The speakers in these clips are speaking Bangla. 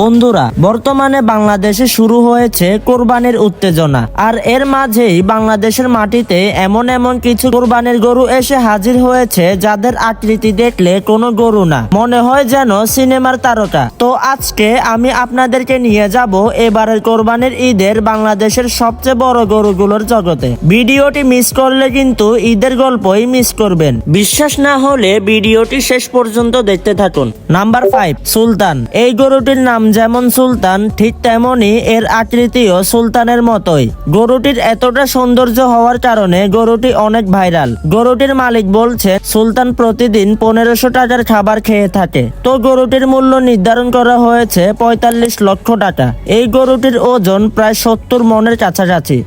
বন্ধুরা, বর্তমানে বাংলাদেশে শুরু হয়েছে কোরবানির উত্তেজনা। আর এর মাঝেই বাংলাদেশের মাটিতে এমন এমন কিছু কোরবানির গরু এসে হাজির হয়েছে যাদের আকৃতি দেখলে কোনো গরু না, মনে হয় যেন সিনেমার তারকা। তো আজকে আমি আপনাদেরকে নিয়ে যাব এবারের কোরবানির ঈদের বাংলাদেশের সবচেয়ে বড় গরুগুলোর জগতে। ভিডিওটি মিস করলে কিন্তু ঈদের গল্পই মিস করবেন। বিশ্বাস না হলে ভিডিওটি শেষ পর্যন্ত দেখতে থাকুন। নাম্বার 5, সুলতান। এই গরুটির নাম যেমন সুলতান, ঠিক তেমনি এর আকৃতিও সুলতানের মতোই। গরুটির এতটা সৌন্দর্য হওয়ার কারণে গরুটি অনেক ভাইরাল। গরুটির মালিক বলছে সুলতান প্রতিদিন 1500 টাকার খাবার খেয়ে থাকে। তো গরুটির মূল্য নির্ধারণ করা হয়েছে 45 লক্ষ টাকা। এই গরুটির ওজন প্রায় 70 মনের কাছাকাছি।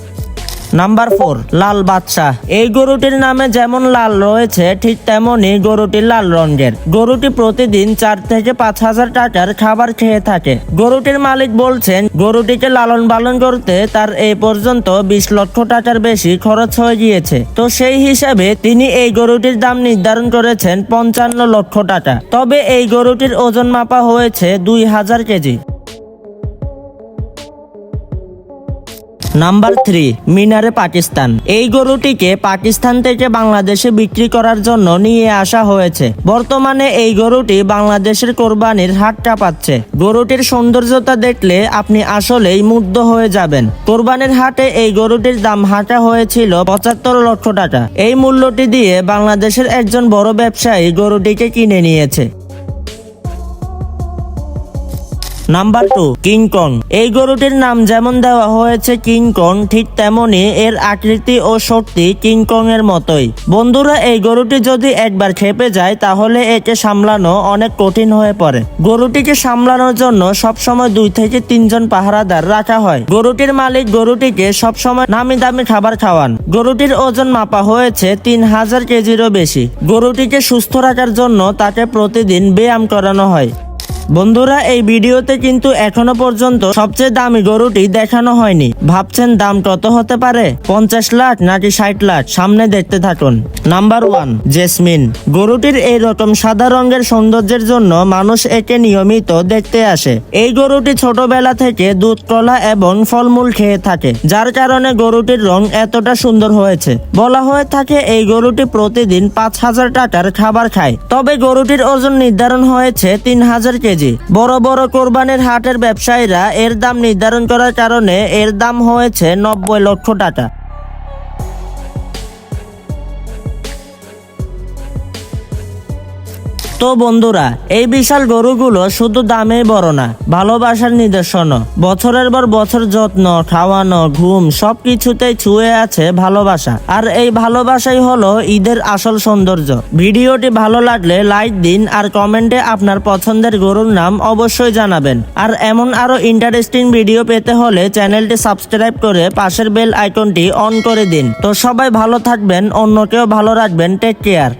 নাম্বার 4, লাল বাদশাহ। এই গরুটির নামে যেমন লাল রয়েছে ঠিক তেমনি গরুটি লাল রঙের। গরুটি প্রতিদিন 4 থেকে 5,000 টাকার খাবার খেয়ে থাকে। গরুটির মালিক বলছেন গরুটিকে লালন পালন করতে তার এই পর্যন্ত 20 লক্ষ টাকার বেশি খরচ হয়ে গিয়েছে। তো সেই হিসাবে তিনি এই গরুটির দাম নির্ধারণ করেছেন 55 লক্ষ টাকা। তবে এই গরুটির ওজন মাপা হয়েছে 2000 কেজি। নাম্বার 3, মিনারে পাকিস্তান। এই গরুটিকে পাকিস্তান থেকে বাংলাদেশে বিক্রি করার জন্য নিয়ে আসা হয়েছে। বর্তমানে এই গরুটি বাংলাদেশের কোরবানির হাট কাঁপাচ্ছে। গরুটির সৌন্দর্যতা দেখলে আপনি আসলেই মুগ্ধ হয়ে যাবেন। কোরবানির হাটে এই গরুটির দাম হাঁটা হয়েছিল 75 লক্ষ টাকা। এই মূল্যটি দিয়ে বাংলাদেশের একজন বড় ব্যবসায়ী গরুটিকে কিনে নিয়েছে। Number 2, King Kong. এই গরুটির নাম যেমন দেওয়া হয়েছে কিংকং, ঠিক তেমনি এর আকৃতি ও শক্তি কিংকং এর মতোই। বন্ধুরা, এই গরুটি যদি একবার খেপে যায় তাহলে একে সামলানো অনেক কঠিন হয়ে পড়ে। গরুটিকে সামলানোর জন্য সবসময় 2 থেকে 3 জন পাহারাদার রাখা হয়। গরুটির মালিক গরুটিকে সবসময় নামি দামি খাবার খাওয়ান। গরুটির ওজন মাপা হয়েছে 3000 কেজিরও বেশি। গরুটিকে সুস্থ রাখার জন্য তাকে প্রতিদিন ব্যায়াম করানো হয়। বন্ধুরা, এই ভিডিওতে কিন্তু এখনো পর্যন্ত সবচেয়ে দামি গরুটি দেখানো হয়নি। ভাবছেন দাম কত হতে পারে? 50 লাখ নাকি 60 লাখ? সামনে দেখতে থাকুন। নাম্বার 1, জেসমিন। গরুটির এই রকম সাদা রঙের সৌন্দর্যের জন্য মানুষ একে নিয়মিত দেখতে আসে। এই গরুটি ছোটবেলা থেকে দুধ, কলা এবং ফলমূল খেয়ে থাকে, যার কারণে গরুটির রং এতটা সুন্দর হয়েছে। বলা হয়ে থাকে এই গরুটি প্রতিদিন 5000 টাকার খাবার খায়। তবে গরুটির ওজন নির্ধারণ হয়েছে 3000 কেজি। বড় বড় কোরবানির হাটের ব্যবসায়ীরা এর দাম নির্ধারণ করার কারণে এর দাম হয়েছে 90 লক্ষ টাকা। তো বন্ধুরা, এই বিশাল গরুগুলো শুধু দামেই বড় না, ভালোবাসার নিদর্শন। বছরের পর বছর যত্ন, খাওয়ানো, ঘুম সবকিছুতেই ছুঁয়ে আছে ভালোবাসা। আর এই ভালোবাসাই হলো ঈদের আসল সৌন্দর্য। ভিডিওটি ভালো লাগলে লাইক দিন আর কমেন্টে আপনার পছন্দের গরুর নাম অবশ্যই জানাবেন। আর এমন আরো ইন্টারেস্টিং ভিডিও পেতে হলে চ্যানেলটি সাবস্ক্রাইব করে পাশের বেল আইকনটি অন করে দিন। তো সবাই ভালো থাকবেন, অন্যকেও ভালো রাখবেন। Take care.